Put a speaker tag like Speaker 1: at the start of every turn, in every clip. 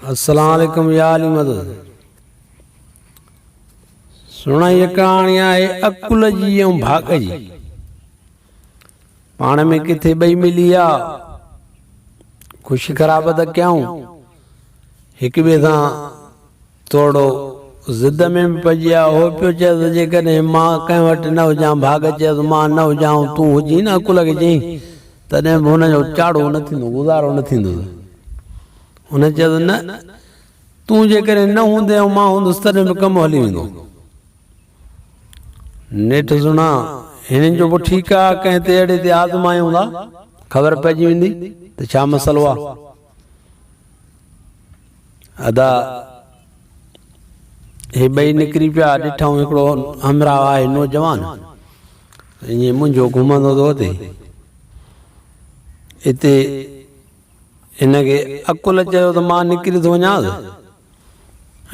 Speaker 1: अस्सलाम वालेकुम या अली मदद। सुना ये कहानी है अकुल जी ऐं भाग जी। पाण में किथे बई मिली आ, खुशी खराब त क्यों एक बे सां थोड़ो जिद में भी पजिया हो पियो चए जेकॾहिं मां कंहिं वटि न हुजां, भाग चएसि मां न हुजां तूं हुजी न अकुल खे चई तॾहिं बि हुनजो चाड़ो न थींदो, गुज़ारो न थींदो। हुन चयोसि न तूं जेकॾहिं न हूंदे ऐं मां हूंदुसि तॾहिं बि कमु हली वेंदो। नेठि सुणा हिननि जो पोइ ठीकु आहे, कंहिं ते अहिड़े ते आज़मायूं था ख़बर पइजी वेंदी त छा मसइलो आहे। अदा हे ॿई निकिरी पिया, ॾिठऊं हिकिड़ो हमराह आहे नौजवान ईअं मुंहिंजो घुमंदो थो हुते। हिते हिनखे अकुल चयो त मां निकिरी थो वञा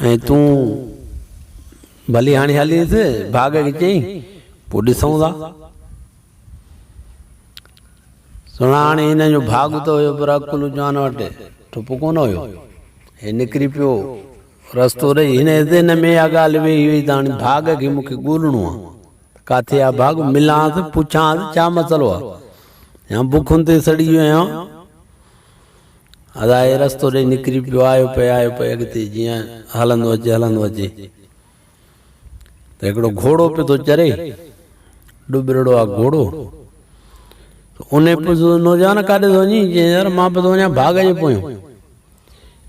Speaker 1: ऐं तूं भली हाणे हलीसि, भाग खे चई पोइ ॾिसूं था। सुणा हाणे हिन जो भाग त हुयो पर अकुल जवान वटि ठुप कोन हुयो। हे निकिरी पियो रस्तो रही, हिन हिन में इहा ॻाल्हि वेही वई त हाणे भाग खे मूंखे ॻोल्हणो आहे, किथे आहे भाग, मिलांसि पुछांसि छा मसइलो आहे, या बुखुनि ते सड़ी वियो आहियां। अदा हे रस्तो ॾेई निकिरी पियो, आयो पियो अॻिते जीअं हलंदो अचे त हिकिड़ो घोड़ो पियो थो चरे, डुबरड़ो आहे घोड़ो। उन पुछियो नौजवान काॾे थो वञी? चई यार मां पियो थो वञा भाग जे पोयां।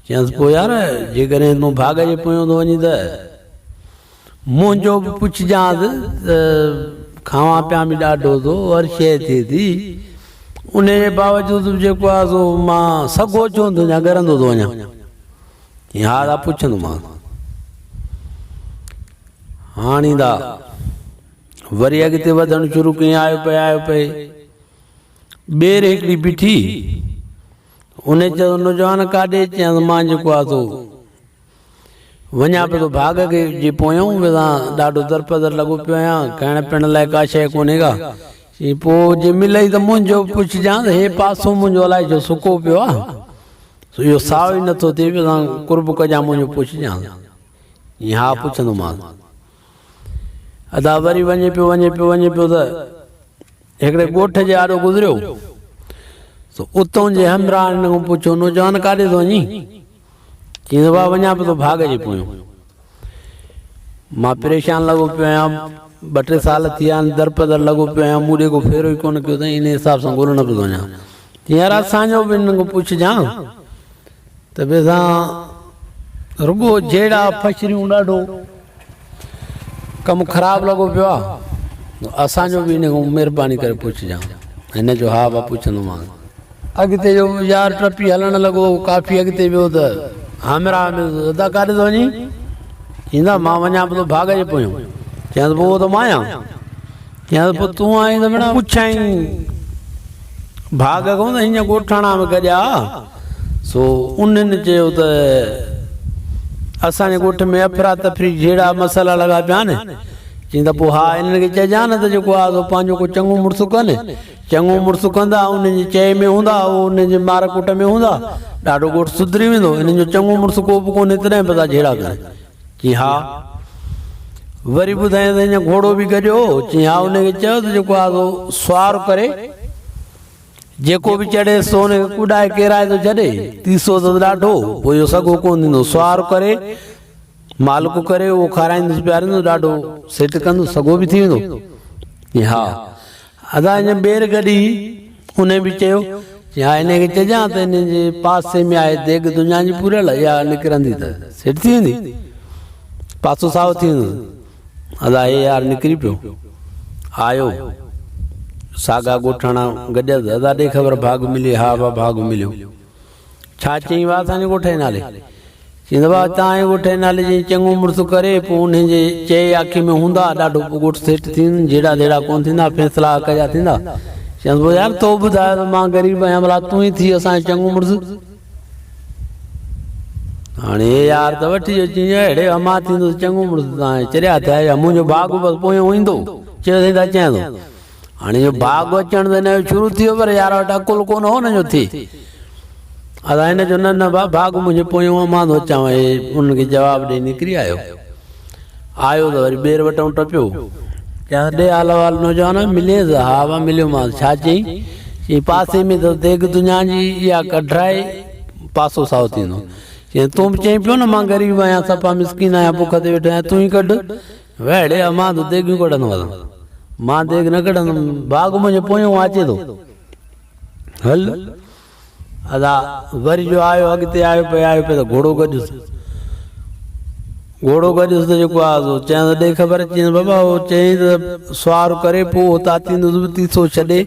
Speaker 1: चयसि पोइ यार जेकॾहिं तूं भाग जे पोयां थो वञी त मुंहिंजो बि पुछजांसि त खावां पिया बि ॾाढो थो, हर शइ थिए थी, उन जे बावजूदि जेको आहे सो मां सॻो छो थो वञा, ॻरंदो थो वञा। हा त पुछंदोमांसि। हाणे दा वरी अॻिते वधणु शुरू कयईं, आयो पए ॿेर हिकिड़ी बीठी। उन चयो नौजवान काॾे? चयसि मां जेको आहे सो वञा पियो थो भाग खे जे पोयां, ॾाढो दरपदर लॻो पियो आहियां, खाइण पीअण लाइ का शइ कोन्हे का। पोइ जे मिलई त मुंहिंजो पुछजांसि, हे पासो मुंहिंजो अलाए जो सुको पियो आहे, इहो साओ ई नथो थिए पियो, कुर्ब कजां मुंहिंजो पुछजांसि। हा पुछंदोमांसि। अदा वरी वञे पियो त हिकिड़े ॻोठ जे आॾो गुज़रियो। उतां जे हमराह हिन खां पुछो नौजवान काॾे थो वञी? चईं भाउ वञा पियो थो भाग जे पोयां, मां परेशान लॻो पियो आहियां, 2-3 साल थी विया आहिनि, दरपदर लॻो पियो आहियां, मूं ॾे को फेरो ई कोन कयो अथई, इन हिसाब सां ॻोल्हण पियो थो वञा। चईं यार असांजो बि हिन खां पुछजां त भई असां रुॻो जहिड़ा फछरियूं ॾाढो कमु ख़राबु लॻो पियो आहे, असांजो बि हिन खां महिरबानी करे पुछजां। हिन जो हा पुछंदोमांसि। अॻिते जो यार टपी हलणु लॻो, काफ़ी अॻिते वियो त हमराह में अदा काॾे थो वञी? चईंदा मां वञा पियो थो भाग जे पोयां। चयसि पोइ त मां आहियां। चयसि पोइ तूं आई त भेण पुछाई भाग खां त हीअं ॻोठाणा में गॾिया सो उन्हनि चयो त असांजे ॻोठ में अफरा तफरी जहिड़ा मसाला लॻा पिया आहिनि। चईं त पोइ हा हिननि खे चइजां न त जेको आहे सो पंहिंजो को चङो मुड़ुसु कनि, चङो मुड़ुसु कंदा, उनजी चए में हूंदा, उहो उनजे मार कुट में हूंदा, ॾाढो ॻोठु सुधरी वेंदो। हिननि जो चङो मुड़ुसु को बि कोन्हे, तॾहिं बि था जहिड़ा कनि। चई हा। वरी ॿुधाईं त हीअं घोड़ो बि गॾियो। चई हा उनखे चयो त जेको आहे सो सुवारु करे, जेको बि चढ़े सो उनखे कुॾाए केराए थो छॾे, तीसो त ॾाढो, पोइ इहो सॻो कोन थींदो, सुवारु करे मालिक करे उहो खाराईंदुसि पीआरींदुसि, ॾाढो सेट कंदुसि, सॻो बि थी वेंदो। हा अदा हीअं ॿेर गॾी उन बि चयो। हा हिनखे चइजां त हिन जे पासे में आहे देॻ दुनिया जी पूरियल, इहा निकिरंदी त सेट थी वेंदी, पासो साओ थी वेंदो। अदा हे यार निकिरी पियो, आयो साॻा ॻोठाणा गॾियल। अदा ॾे ख़बर भाग मिली? हा भाग मिलियो। छा चईं? वा असांजे ॻोठ जे नाले। चईं भाउ तव्हांजे ॻोठ जे नाले जी चङो मुड़ुसु करे, पोइ उनजे चए आखी में हूंदा, ॾाढो ॻोठु सेट थींदा, जहिड़ा कोन थींदा, फ़ैसिला कया थींदा। चयसि पोइ यार तो ॿुधायो त मां ग़रीब आहियां, भला तूं ई थी असांजो चङो मुड़ुसु। हाणे हे यार त वठी अची अहिड़े अमा थींदुसि चङो मुड़ुसु, तव्हां चरिया थिया या मुंहिंजो भाग बसि पोयां ईंदो, चयोसीं त अचां थो। हाणे जो भाग अचण त हिन जो शुरू थियो, पर यार वटि अकुल कोन हो हुनजो थिए। अदा हिन जो न भाग मुंहिंजे पोयों मां थो अचांव उनखे जवाबु ॾेई निकिरी आयो त वरी ॿेर वटूं टपियो चयां ॾे हाल वाल नौजवान मिलियसि हा मां मिलियोमांसि छा चई पासे में त देग दुनिया जी इहा कढाए पासो साओ थींदो चई तूं बि चई पियो न मां ग़रीब आहियां सफ़ा मिसकीन आहियां बुख ते वेठो आहियां तूं ई कढ वेड़े मां त देगियूं कढंदो आहियां मां देग न कढंदुमि भाग मुंहिंजे पोयों अचे थो हल अदा वरी जो आयो अॻिते आयो पियो त घोड़ो गॾुसि त जेको आहे चयां त ॾे ख़बर अची बाबा उहो चयईं त सुवारु करे पोइ तातींदो तीसो छॾे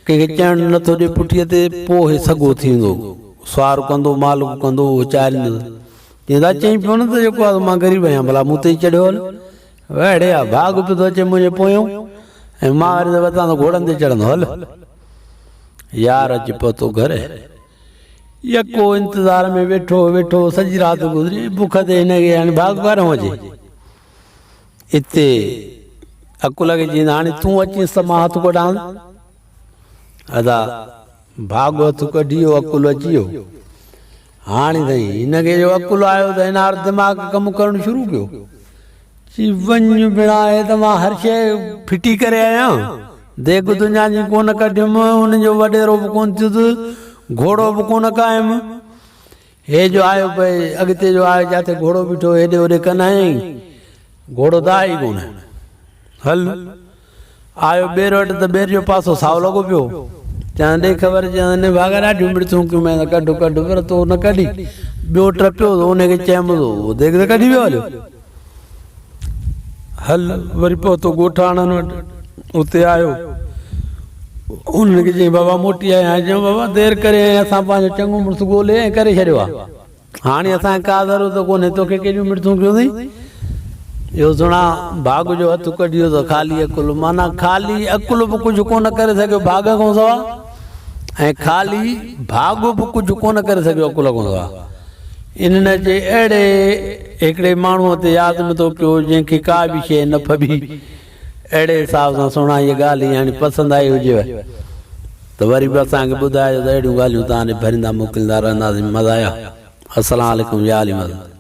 Speaker 1: कंहिंखे चवणु नथो ॾे पुठीअ ते पोइ हे सॻो थींदो सुवारु कंदो मालिक कंदो चालींदो चई त चई पियो न त जेको आहे मां ग़रीब आहियां भला मूं ते ई चढ़ियो हल वेड़े आहे भाग पियो थो अचे मुंहिंजे पोयों ऐं मां वरी त वरिता त घोड़नि ते चढ़ंदो हल यार अची पहुतो घर यको इंतज़ार में वेठो सॼी राति गुज़री बुख ते हिनखे हाणे भाग ॿाहिरों अचे हिते अकुल खे चईंदा हाणे तूं अचीसि त मां हथु कढां अदा भाग हथु कढी वियो अकुल अची वियो हाणे साईं हिनखे जो अकुल आयो त हिन हार दिमाग़ कमु करणु शुरू कयो चई वञ बिना आहे त मां हर शइ फिटी करे आहियां देग दुनिया जी कोन कढियुमि हुनजो वॾेरो बि कोन थियुसि घोड़ो बि कोन कायमि हे जो आयो भई अॻिते जो आयो जिते घोड़ो बीठो हेॾे होॾे कंदा घोड़ो त आहे ई कोन हल आयो ॿेर वटि त ॿेर जो पासो साओ लॻो पियो चयां ॾे ख़बर चयां हिन भाग ॾाढियूं मिड़ियूं कयूं मैं कढ पर तो न कढी ॿियो टपियो त हुनखे चयमि थो देख त कढी वियो हलियो हल वरी पहुतो ॻोठाणनि वटि उते आयो उनखे चई बाबा मोटी आया चयूं बाबा देरि करे असां पंहिंजो चङो मुड़ुसु ॻोल्हे ऐं करे छॾियो आहे हाणे असांखे का ज़रूरत कोन्हे तोखे केॾियूं मिड़ियूं कयूं अथई इहो सुणा भाग जो हथु कढी वियो त ख़ाली अकुल माना ख़ाली अकुल बि कुझु कोन करे सघियो भाग खां सवा ऐं ख़ाली भाग बि कुझु कोन करे सघियो अकुल खां सवा इन जे अहिड़े हिकिड़े माण्हूअ ते यादि नथो पियो जंहिंखे का बि शइ न फबी अहिड़े हिसाब सां सुणा इहा ॻाल्हि हाणे पसंदि आई हुजेव त वरी बि असांखे ॿुधाइजो त अहिड़ियूं ॻाल्हियूं तव्हां भरींदा मोकिलींदा रहंदासीं मज़ा आया अस्सलाम वालेकुम या अली मदद